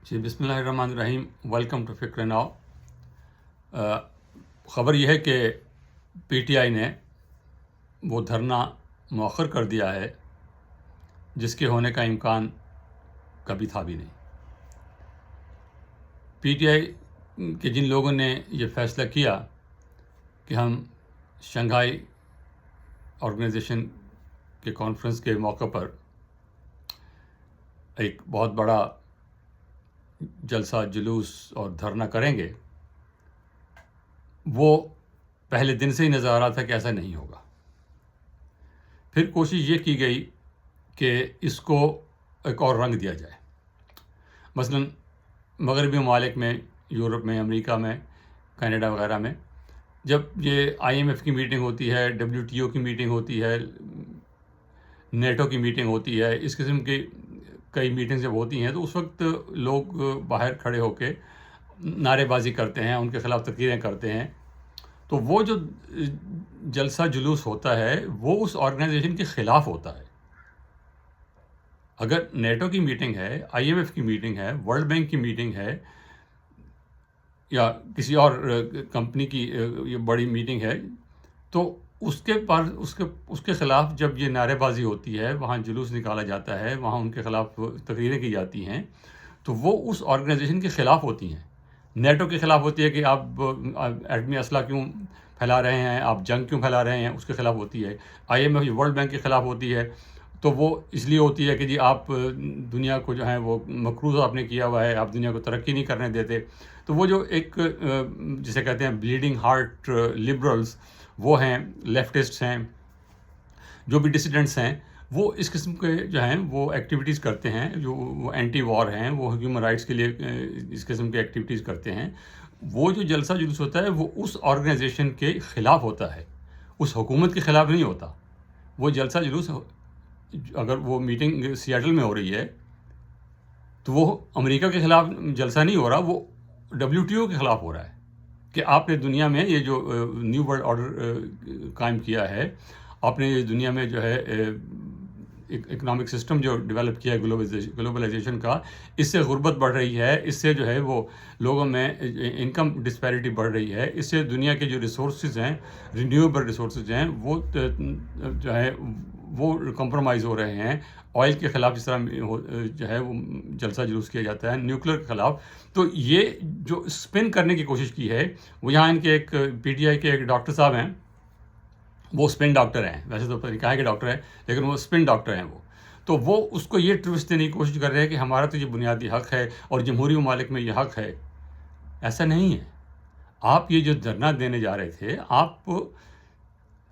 جی بسم اللہ الرحمن الرحیم. ویلکم ٹو فکر ناؤ. خبر یہ ہے کہ پی ٹی آئی نے وہ دھرنا مؤخر کر دیا ہے جس کے ہونے کا امکان کبھی تھا بھی نہیں. پی ٹی آئی کے جن لوگوں نے یہ فیصلہ کیا کہ ہم شنگھائی آرگنائزیشن کے کانفرنس کے موقع پر ایک بہت بڑا جلسہ جلوس اور دھرنا کریں گے، وہ پہلے دن سے ہی نظر آ رہا تھا کہ ایسا نہیں ہوگا. پھر کوشش یہ کی گئی کہ اس کو ایک اور رنگ دیا جائے. مثلا مغربی ممالک میں، یورپ میں، امریکہ میں، کینیڈا وغیرہ میں جب یہ آئی ایم ایف کی میٹنگ ہوتی ہے، ڈبلیو ٹی او کی میٹنگ ہوتی ہے، نیٹو کی میٹنگ ہوتی ہے، اس قسم کی کئی میٹنگز جب ہوتی ہیں تو اس وقت لوگ باہر کھڑے ہو کے نعرے بازی کرتے ہیں، ان کے خلاف تقریریں کرتے ہیں. تو وہ جو جلسہ جلوس ہوتا ہے وہ اس آرگنائزیشن کے خلاف ہوتا ہے. اگر نیٹو کی میٹنگ ہے، آئی ایم ایف کی میٹنگ ہے، ورلڈ بینک کی میٹنگ ہے، یا کسی اور کمپنی کی یہ بڑی میٹنگ ہے، تو اس کے خلاف جب یہ نعرے بازی ہوتی ہے، وہاں جلوس نکالا جاتا ہے، وہاں ان کے خلاف تقریریں کی جاتی ہیں، تو وہ اس آرگنائزیشن کے خلاف ہوتی ہیں. نیٹو کے خلاف ہوتی ہے کہ آپ ایٹمی اسلحہ کیوں پھیلا رہے ہیں، آپ جنگ کیوں پھیلا رہے ہیں، اس کے خلاف ہوتی ہے. I M F World Bank کے خلاف ہوتی ہے، تو وہ اس لیے ہوتی ہے کہ جی آپ دنیا کو جو ہے وہ مقروض آپ نے کیا ہوا ہے، آپ دنیا کو ترقی نہیں کرنے دیتے. تو وہ جو ایک جسے کہتے ہیں بلیڈنگ ہارٹ لبرلز، وہ ہیں، لیفٹسٹس ہیں، جو بھی ڈسیڈنٹس ہیں، وہ اس قسم کے جو ہیں وہ ایکٹیویٹیز کرتے ہیں، جو وہ اینٹی وار ہیں، وہ ہیومن رائٹس کے لیے اس قسم کی ایکٹیویٹیز کرتے ہیں. وہ جو جلسہ جلوس ہوتا ہے وہ اس آرگنائزیشن کے خلاف ہوتا ہے، اس حکومت کے خلاف نہیں ہوتا. وہ جلسہ جلوس، اگر وہ میٹنگ سیاٹل میں ہو رہی ہے تو وہ امریکہ کے خلاف جلسہ نہیں ہو رہا، وہ ڈبلیو ٹی او کے خلاف ہو رہا ہے کہ آپ نے دنیا میں یہ جو نیو ورلڈ آرڈر قائم کیا ہے، آپ نے دنیا میں جو ہے اکنامک سسٹم جو ڈیولپ کیا ہے گلوبلائزیشن کا، اس سے غربت بڑھ رہی ہے، اس سے جو ہے وہ لوگوں میں انکم ڈسپیرٹی بڑھ رہی ہے، اس سے دنیا کے جو ریسورسز ہیں، رینیویبل ریسورسز ہیں، وہ جو ہے وہ کمپرومائز ہو رہے ہیں. آئل کے خلاف جس طرح جو ہے وہ جلسہ جلوس کیا جاتا ہے، نیوکلیر کے خلاف. تو یہ جو اسپن کرنے کی کوشش کی ہے، وہ یہاں ان کے ایک پی ٹی آئی کے ایک ڈاکٹر صاحب ہیں، وہ اسپن ڈاکٹر ہیں، ویسے تو پتہ کہا کہ ڈاکٹر ہے لیکن وہ اسپن ڈاکٹر ہیں. تو وہ اس کو یہ ٹویسٹ دینے کی کوشش کر رہے ہیں کہ ہمارا تو یہ بنیادی حق ہے اور جمہوری ممالک میں یہ حق ہے. ایسا نہیں ہے. آپ یہ جو دھرنا دینے جا رہے تھے، آپ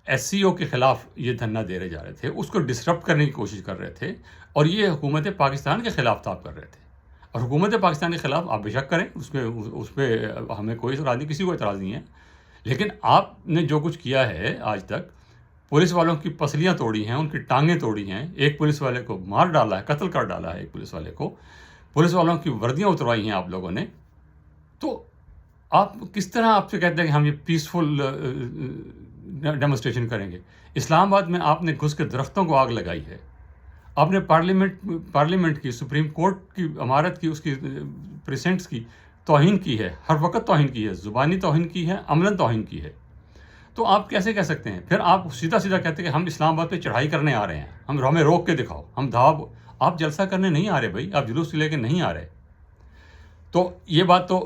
ایس سی او کے خلاف یہ دھرنا دینے جا رہے تھے، اس کو ڈسرپٹ کرنے کی کوشش کر رہے تھے، اور یہ حکومت پاکستان کے خلاف تھا آپ کر رہے تھے. اور حکومت پاکستان کے خلاف آپ بے شک کریں، اس پہ ہمیں کوئی اعتراض نہیں، کسی کو اعتراض نہیں ہے. لیکن آپ نے جو کچھ کیا ہے آج تک، پولیس والوں کی پسلیاں توڑی ہیں، ان کی ٹانگیں توڑی ہیں، ایک پولیس والے کو مار ڈالا ہے، قتل کر ڈالا ہے ایک پولیس والے کو، پولیس والوں کی وردیاں اتروائی ہیں آپ لوگوں نے. تو آپ کس طرح آپ سے کہتے ہیں کہ ہم یہ پیسفل ڈیمونسٹریشن کریں گے؟ اسلام آباد میں آپ نے گھس کے درختوں کو آگ لگائی ہے، آپ نے پارلیمنٹ کی، سپریم کورٹ کی عمارت کی، اس کی پریسنٹس کی توہین کی ہے، ہر وقت توہین کی ہے، زبانی توہین کی ہے، عملاً توہین کی ہے. تو آپ کیسے کہہ سکتے ہیں؟ پھر آپ سیدھا کہتے ہیں کہ ہم اسلام آباد پہ چڑھائی کرنے آ رہے ہیں، ہمیں روک کے دکھاؤ، ہم آپ جلسہ کرنے نہیں آ رہے بھائی، آپ جلوس لے کے نہیں آ رہے. تو یہ بات تو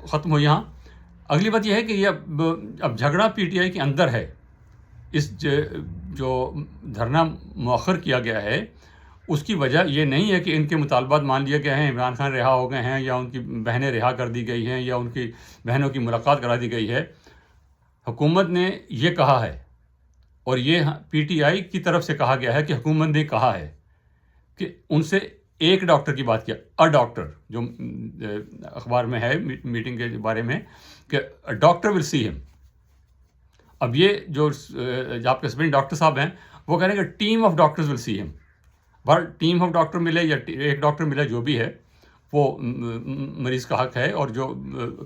ختم ہوئی. یہاں اگلی بات یہ ہے کہ یہ اب جھگڑا پی ٹی آئی کے اندر ہے. اس جو دھرنا مؤخر کیا گیا ہے، اس کی وجہ یہ نہیں ہے کہ ان کے مطالبات مان لیے گئے ہیں، عمران خان رہا ہو گئے ہیں، یا ان کی بہنیں رہا کر دی گئی ہیں، یا ان کی بہنوں کی ملاقات کرا دی گئی ہے. حکومت نے یہ کہا ہے، اور یہ پی ٹی آئی کی طرف سے کہا گیا ہے کہ حکومت نے کہا ہے کہ ان سے ایک ڈاکٹر کی بات کیا، ڈاکٹر جو اخبار میں ہے میٹنگ کے بارے میں، کہ ڈاکٹر ول سی ہم. اب یہ جو آپ کے اسپن ڈاکٹر صاحب ہیں، وہ کہہ رہے ہیں کہ ٹیم آف ڈاکٹرز ول سی ہم. ٹیم آف ڈاکٹر ملے یا ایک ڈاکٹر ملے، جو بھی ہے وہ مریض کا حق ہے. اور جو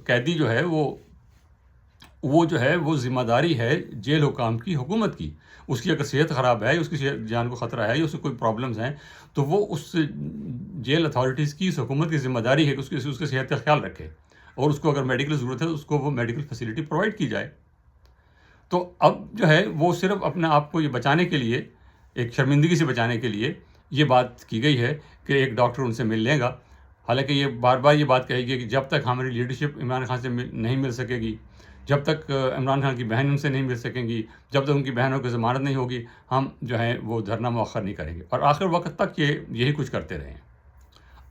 قیدی جو ہے وہ وہ جو ہے وہ ذمہ داری ہے جیل حکام کی، حکومت کی. اس کی اگر صحت خراب ہے، اس کی جان کو خطرہ ہے، یا اس کو کوئی پرابلمز ہیں، تو وہ اس جیل اتھارٹیز کی، اس حکومت کی ذمہ داری ہے کہ اس کی صحت کا خیال رکھے، اور اس کو اگر میڈیکل ضرورت ہے تو اس کو وہ میڈیکل فیسلٹی پرووائڈ کی جائے. تو اب جو ہے وہ صرف اپنے آپ کو یہ بچانے کے لیے، ایک شرمندگی سے بچانے کے لیے یہ بات کی گئی ہے کہ ایک ڈاکٹر ان سے مل لے گا. حالانکہ یہ بار بار یہ بات کہی گئی کہ جب تک ہماری لیڈرشپ عمران خان سے نہیں مل سکے گی، جب تک عمران خان کی بہن ان سے نہیں مل سکیں گی، جب تک ان کی بہنوں کی ضمانت نہیں ہوگی، ہم جو ہے وہ دھرنا مؤخر نہیں کریں گے. اور آخر وقت تک یہی کچھ کرتے رہے ہیں.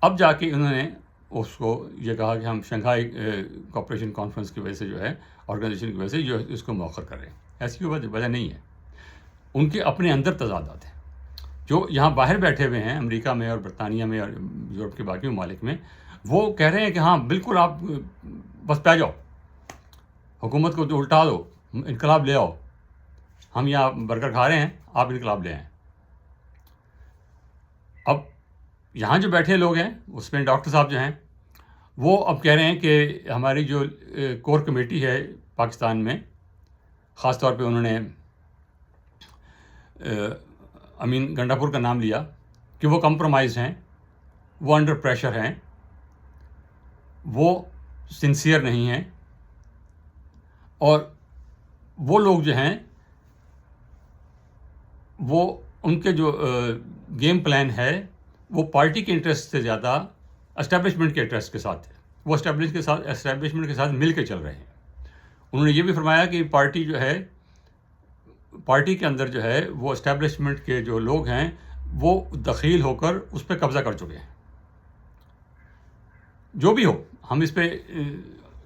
اب جا کے انہوں نے اس کو یہ کہا کہ ہم شنگھائی کوآپریشن کانفرنس کی وجہ سے جو ہے، آرگنائزیشن کی وجہ سے جو اس کو مؤخر کر رہے ہیں. ایسی کوئی وجہ نہیں ہے. ان کے اپنے اندر تضادات ہیں. جو یہاں باہر بیٹھے ہوئے ہیں امریکہ میں اور برطانیہ میں اور یورپ کے باقی ممالک میں، وہ کہہ رہے ہیں کہ ہاں بالکل آپ بس پہ جاؤ، حکومت کو تو الٹا دو، انقلاب لے آؤ، ہم یہاں برگر کھا رہے ہیں، آپ انقلاب لے آئیں. اب یہاں جو بیٹھے لوگ ہیں، اس میں ڈاکٹر صاحب جو ہیں، وہ اب کہہ رہے ہیں کہ ہماری جو کور کمیٹی ہے پاکستان میں، خاص طور پہ انہوں نے امین گنڈاپور کا نام لیا کہ وہ کمپرومائز ہیں، وہ انڈر پریشر ہیں، وہ سنسیئر نہیں ہیں، اور وہ لوگ جو ہیں وہ ان کے جو گیم پلان ہے وہ پارٹی کے انٹرسٹ سے زیادہ اسٹیبلشمنٹ کے انٹرسٹ کے ساتھ ہے. وہ اسٹیبلشمنٹ کے ساتھ مل کے چل رہے ہیں. انہوں نے یہ بھی فرمایا کہ پارٹی جو ہے، پارٹی کے اندر جو ہے وہ اسٹیبلشمنٹ کے جو لوگ ہیں وہ دخیل ہو کر اس پہ قبضہ کر چکے ہیں. جو بھی ہو، ہم اس پہ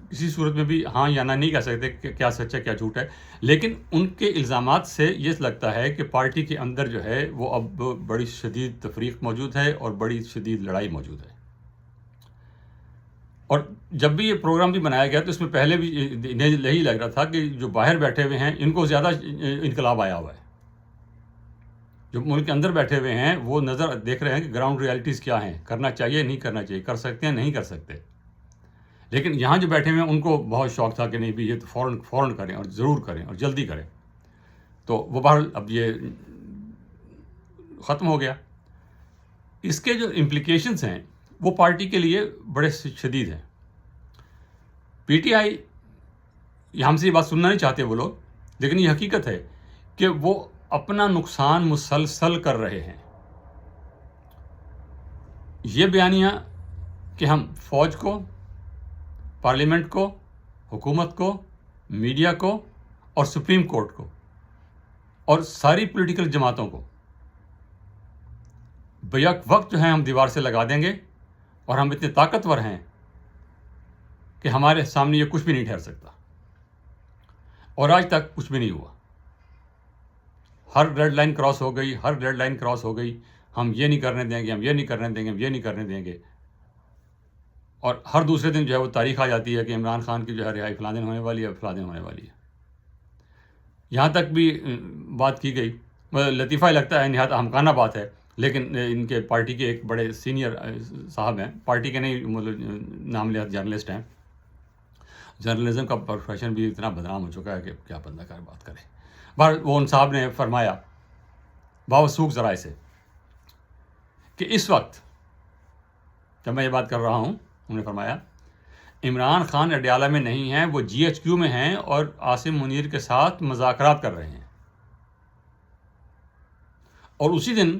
کسی صورت میں بھی ہاں یا نہ نہیں کہہ سکتے کہ کیا سچ ہے کیا جھوٹ ہے، لیکن ان کے الزامات سے یہ لگتا ہے کہ پارٹی کے اندر جو ہے وہ اب بڑی شدید تفریق موجود ہے اور بڑی شدید لڑائی موجود ہے. اور جب بھی یہ پروگرام بھی بنایا گیا تو اس میں پہلے بھی یہی لگ رہا تھا کہ جو باہر بیٹھے ہوئے ہیں ان کو زیادہ انقلاب آیا ہوا ہے. جو ملک کے اندر بیٹھے ہوئے ہیں وہ نظر دیکھ رہے ہیں کہ گراؤنڈ ریالٹیز کیا ہیں، کرنا چاہیے نہیں کرنا چاہیے، کر سکتے ہیں نہیں کر سکتے. لیکن یہاں جو بیٹھے ہوئے ہیں ان کو بہت شوق تھا کہ نہیں بھی یہ تو فوراً کریں اور ضرور کریں اور جلدی کریں. تو وہ بہرحال اب یہ ختم ہو گیا. اس کے جو امپلیکیشنز ہیں وہ پارٹی کے لیے بڑے شدید ہیں. پی ٹی آئی ہم سے یہ بات سننا نہیں چاہتے وہ لوگ، لیکن یہ حقیقت ہے کہ وہ اپنا نقصان مسلسل کر رہے ہیں. یہ بیانیہ کہ ہم فوج کو، پارلیمنٹ کو، حکومت کو، میڈیا کو اور سپریم کورٹ کو اور ساری پولیٹیکل جماعتوں کو بیک وقت جو ہے ہم دیوار سے لگا دیں گے، اور ہم اتنے طاقتور ہیں کہ ہمارے سامنے یہ کچھ بھی نہیں ٹھہر سکتا. اور آج تک کچھ بھی نہیں ہوا. ہر ریڈ لائن کراس ہو گئی، ہر ریڈ لائن کراس ہو گئی. ہم یہ نہیں کرنے دیں گے، ہم یہ نہیں کرنے دیں گے، ہم یہ نہیں کرنے دیں گے. اور ہر دوسرے دن جو ہے وہ تاریخ آ جاتی ہے کہ عمران خان کی جو ہے رہائی فلاں دن ہونے والی ہے، فلاں دن ہونے والی ہے. یہاں تک بھی بات کی گئی، لطیفہ لگتا ہے، نہایت احمقانہ بات ہے، لیکن ان کے پارٹی کے ایک بڑے سینئر صاحب ہیں، پارٹی کے نہیں مطلب نام لیا جرنلسٹ ہیں. جرنلزم کا پروفیشن بھی اتنا بدنام ہو چکا ہے کہ کیا بندہ کر بات کرے. بہر وہ ان صاحب نے فرمایا باوثوق ذرائع سے کہ اس وقت جب میں یہ بات کر رہا ہوں، انہوں نے فرمایا عمران خان اڈیالہ میں نہیں ہیں، وہ جی ایچ کیو میں ہیں اور عاصم منیر کے ساتھ مذاکرات کر رہے ہیں. اور اسی دن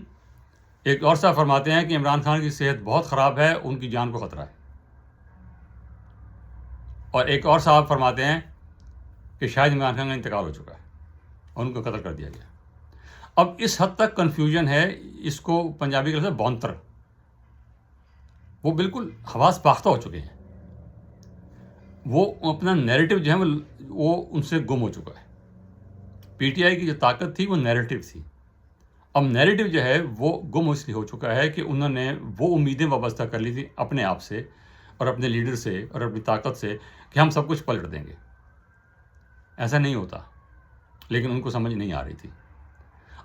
ایک اور صاحب فرماتے ہیں کہ عمران خان کی صحت بہت خراب ہے، ان کی جان کو خطرہ ہے. اور ایک اور صاحب فرماتے ہیں کہ شاید عمران خان کا انتقال ہو چکا ہے اور ان کو قتل کر دیا گیا. اب اس حد تک کنفیوژن ہے، اس کو پنجابی کے لفظ ہے بونتر. وہ بالکل حواس باختہ ہو چکے ہیں. وہ اپنا نیریٹو جو ہے وہ ان سے گم ہو چکا ہے. پی ٹی آئی کی جو طاقت تھی وہ نیریٹو تھی. اب نیریٹو جو ہے وہ گم اس لیے ہو چکا ہے کہ انہوں نے وہ امیدیں وابستہ کر لی تھی اپنے آپ سے اور اپنے لیڈر سے اور اپنی طاقت سے کہ ہم سب کچھ پلٹ دیں گے. ایسا نہیں ہوتا، لیکن ان کو سمجھ نہیں آ رہی تھی.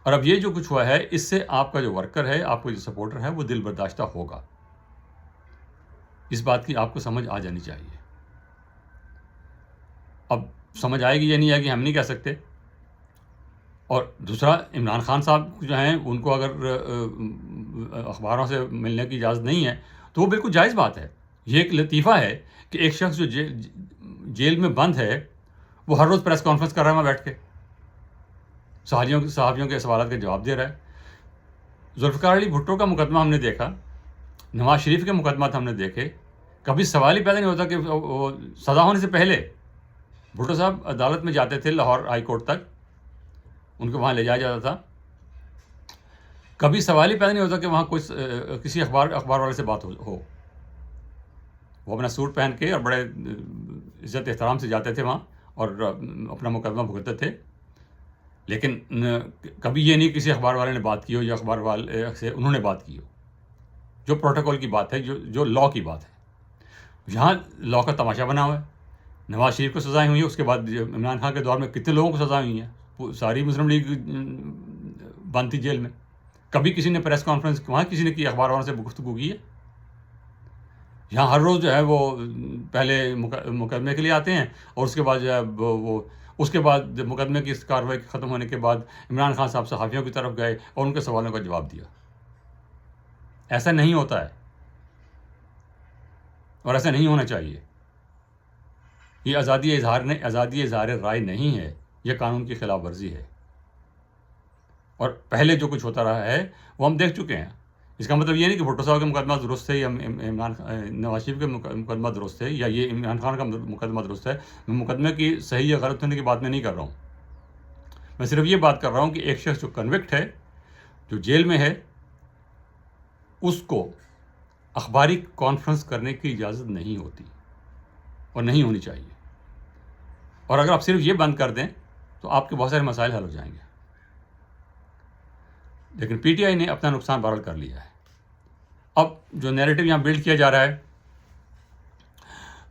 اور اب یہ جو کچھ ہوا ہے اس سے آپ کا جو ورکر ہے، آپ کا جو سپورٹر ہے، وہ دل برداشتہ ہوگا. اس بات کی آپ کو سمجھ آ جانی چاہیے. اب سمجھ آئے گی یا نہیں آئے گی ہم نہیں کہہ سکتے. اور دوسرا، عمران خان صاحب جو ہیں ان کو اگر اخباروں سے ملنے کی اجازت نہیں ہے تو وہ بالکل جائز بات ہے. یہ ایک لطیفہ ہے کہ ایک شخص جو جیل میں بند ہے وہ ہر روز پریس کانفرنس کر رہا ہے وہاں بیٹھ کے، صحافیوں کے سوالات کا جواب دے رہا ہے. ذوالفقار علی بھٹو کا مقدمہ ہم نے دیکھا، نواز شریف کے مقدمات ہم نے دیکھے، کبھی سوال ہی پیدا نہیں ہوتا کہ وہ سزا ہونے سے پہلے بھٹو صاحب عدالت میں جاتے تھے لاہور ہائی کورٹ تک، ان کو وہاں لے جایا جاتا تھا. کبھی سوال ہی پیدا نہیں ہوتا کہ وہاں کوئی کسی اخبار والے سے بات ہو. وہ اپنا سوٹ پہن کے اور بڑے عزت احترام سے جاتے تھے وہاں اور اپنا مقدمہ بھگتتے تھے. لیکن کبھی یہ نہیں کسی اخبار والے نے بات کی ہو یا اخبار والے سے انہوں نے بات کی ہو. جو پروٹوکول کی بات ہے، جو لا کی بات ہے، یہاں لا کا تماشا بنا ہوا ہے. نواز شریف کو سزائیں ہوئی ہیں، اس کے بعد عمران خان کے دور میں کتنے لوگوں کو سزائیں ہوئی ہیں، ساری مسلم لیگ بند تھی جیل میں. کبھی کسی نے پریس کانفرنس وہاں کسی نے کی اخبار والوں سے گفتگو کی ہے؟ یہاں ہر روز جو ہے وہ پہلے مقدمے کے لیے آتے ہیں اور اس کے بعد جو ہے وہ اس کے بعد مقدمے کی کارروائی ختم ہونے کے بعد عمران خان صاحب صحافیوں کی طرف گئے اور ان کے سوالوں کا جواب دیا. ایسا نہیں ہوتا ہے اور ایسا نہیں ہونا چاہیے. یہ آزادی اظہار رائے نہیں ہے، یہ قانون کی خلاف ورزی ہے. اور پہلے جو کچھ ہوتا رہا ہے وہ ہم دیکھ چکے ہیں. اس کا مطلب یہ نہیں کہ بھٹو صاحب کا مقدمہ درست ہے یا نواز شریف کا مقدمہ درست ہے یا یہ عمران خان کا مقدمہ درست ہے. میں مقدمے کی صحیح یا غلط ہونے کی بات میں نہیں کر رہا ہوں. میں صرف یہ بات کر رہا ہوں کہ ایک شخص جو کنوکٹ ہے، جو جیل میں ہے، اس کو اخباری کانفرنس کرنے کی اجازت نہیں ہوتی اور نہیں ہونی چاہیے. اور اگر آپ صرف یہ بند کر دیں تو آپ کے بہت سارے مسائل حل ہو جائیں گے. لیکن پی ٹی آئی نے اپنا نقصان بہرحال کر لیا ہے. اب جو نیریٹو یہاں بلڈ کیا جا رہا ہے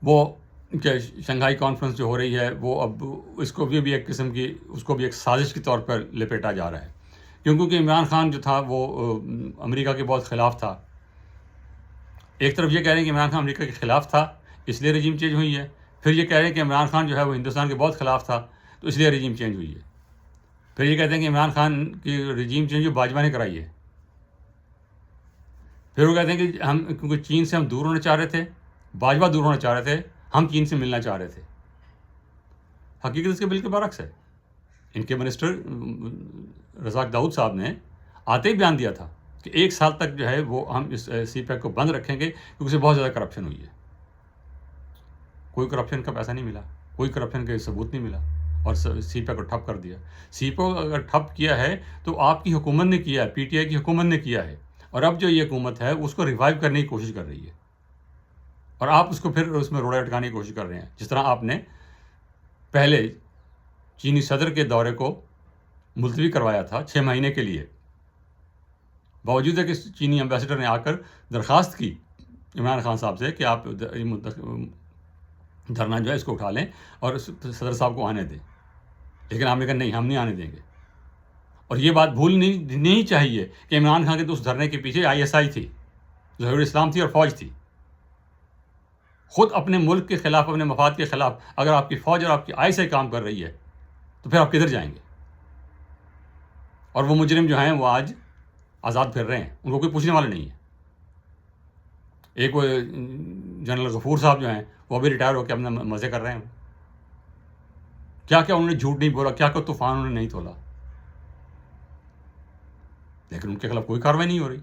وہ کہ شنگھائی کانفرنس جو ہو رہی ہے وہ اب اس کو بھی ایک قسم کی اس کو بھی ایک سازش کے طور پر لپیٹا جا رہا ہے. کیونکہ عمران خان جو تھا وہ امریکہ کے بہت خلاف تھا. ایک طرف یہ کہہ رہے ہیں کہ عمران خان امریکہ کے خلاف تھا اس لیے رجیم چینج ہوئی ہے، پھر یہ کہہ رہے ہیں کہ عمران خان جو ہے وہ ہندوستان کے بہت خلاف تھا تو اس لیے رجیم چینج ہوئی ہے. پھر یہ کہتے ہیں کہ عمران خان کی رجیم چینج جو باجوہ نے کرائی ہے. پھر وہ کہتے ہیں کہ ہم کیونکہ چین سے ہم دور ہونا چاہ رہے تھے، باجوہ دور ہونا چاہ رہے تھے، ہم چین سے ملنا چاہ رہے تھے. حقیقت اس کے بالکل برعکس ہے. ان کے منسٹر رزاق داؤد صاحب نے آتے ہی بیان دیا تھا کہ 1 سال تک جو ہے وہ ہم اس سی پیک کو بند رکھیں گے کیونکہ اسے بہت زیادہ کرپشن ہوئی ہے. کوئی کرپشن کا پیسہ نہیں ملا، کوئی کرپشن کا ثبوت نہیں ملا اور سی پیک کو ٹھپ کر دیا. سی پیک اگر ٹھپ کیا ہے تو آپ کی حکومت نے کیا ہے، پی ٹی آئی کی حکومت نے کیا ہے. اور اب جو یہ حکومت ہے اس کو ریوائیو کرنے کی کوشش کر رہی ہے اور آپ اس کو پھر اس میں روڑے اٹکانے کی کوشش کر رہے ہیں. جس طرح آپ نے پہلے چینی صدر کے دورے کو ملتوی کروایا تھا 6 مہینے کے لیے، باوجود ہے کہ چینی امبیسڈر نے آ کر درخواست کی عمران خان صاحب سے کہ آپ دھرنا جو ہے اس کو اٹھا لیں اور صدر صاحب کو آنے دیں. لیکن آپ نے کہا نہیں، ہم نہیں آنے دیں گے. اور یہ بات بھولنی نہیں چاہیے کہ عمران خان کے اس دھرنے کے پیچھے ISI تھی، ظہور اسلام تھی اور فوج تھی. خود اپنے ملک کے خلاف، اپنے مفاد کے خلاف اگر آپ کی فوج اور آپ کی ISI کام کر رہی ہے تو پھر آپ کدھر جائیں گے؟ اور وہ مجرم جو ہیں وہ آج آزاد پھر رہے ہیں، ان کو کوئی پوچھنے والا نہیں ہے. ایک وہ جنرل غفور صاحب جو ہیں وہ ابھی ریٹائر ہو کے اپنا مزے کر رہے ہیں. کیا کیا انہوں نے جھوٹ نہیں بولا، کیا کیا طوفان انہوں نے نہیں تولا، لیکن ان کے خلاف کوئی کارروائی نہیں ہو رہی.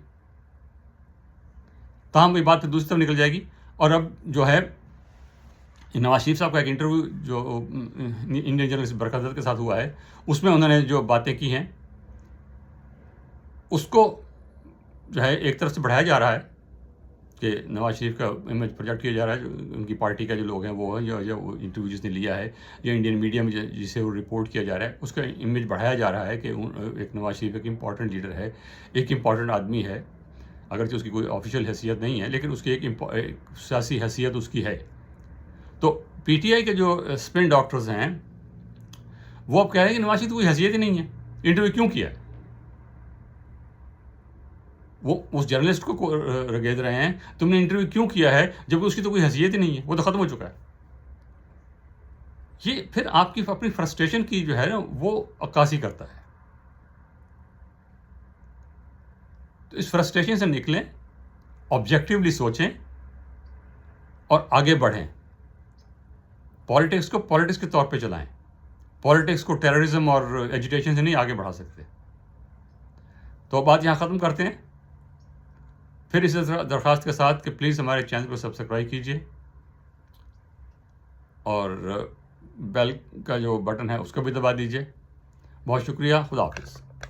تاہم یہ بات پھر دوسری طرف نکل جائے گی. اور اب جو ہے نواز شریف صاحب کا ایک انٹرویو جو انڈین جرنلسٹ برکت دت کے ساتھ ہوا ہے، اس میں انہوں نے جو باتیں کی ہیں اس کو جو ہے ایک طرف سے بڑھایا جا رہا ہے کہ نواز شریف کا امیج پروجیکٹ کیا جا رہا ہے. جو ان کی پارٹی کا جو لوگ ہیں وہ ہیں یا وہ انٹرویو جس نے لیا ہے یا انڈین میڈیا میں جسے وہ رپورٹ کیا جا رہا ہے اس کا امیج بڑھایا جا رہا ہے کہ ایک نواز شریف ایک امپورٹنٹ لیڈر ہے، ایک امپورٹنٹ آدمی ہے. اگرچہ اس کی کوئی آفیشیل حیثیت نہیں ہے لیکن اس کی ایک سیاسی حیثیت اس کی ہے. تو پی ٹی آئی کے جو اسپن ڈاکٹرز ہیں وہ اب کہہ رہے ہیں کہ نواز شریف کی کوئی حیثیت ہی نہیں ہے، انٹرویو کیوں کیا ہے؟ وہ اس جرنلسٹ کو رگید رہے ہیں تم نے انٹرویو کیوں کیا ہے جب اس کی تو کوئی حیثیت ہی نہیں ہے، وہ تو ختم ہو چکا ہے. یہ پھر آپ کی اپنی فرسٹریشن کی جو ہے نا وہ عکاسی کرتا ہے. تو اس فرسٹریشن سے نکلیں، آبجیکٹیولی سوچیں اور آگے بڑھیں. پالیٹکس کو پالیٹکس کے طور پہ چلائیں. پالیٹکس کو ٹیررزم اور ایجیٹیشن سے نہیں آگے بڑھا سکتے. تو بات یہاں ختم کرتے ہیں. پھر اس درخواست کے ساتھ کہ پلیز ہمارے چینل کو سبسکرائب کیجیے اور بیل کا جو بٹن ہے اس کو بھی دبا دیجیے. بہت شکریہ. خدا حافظ.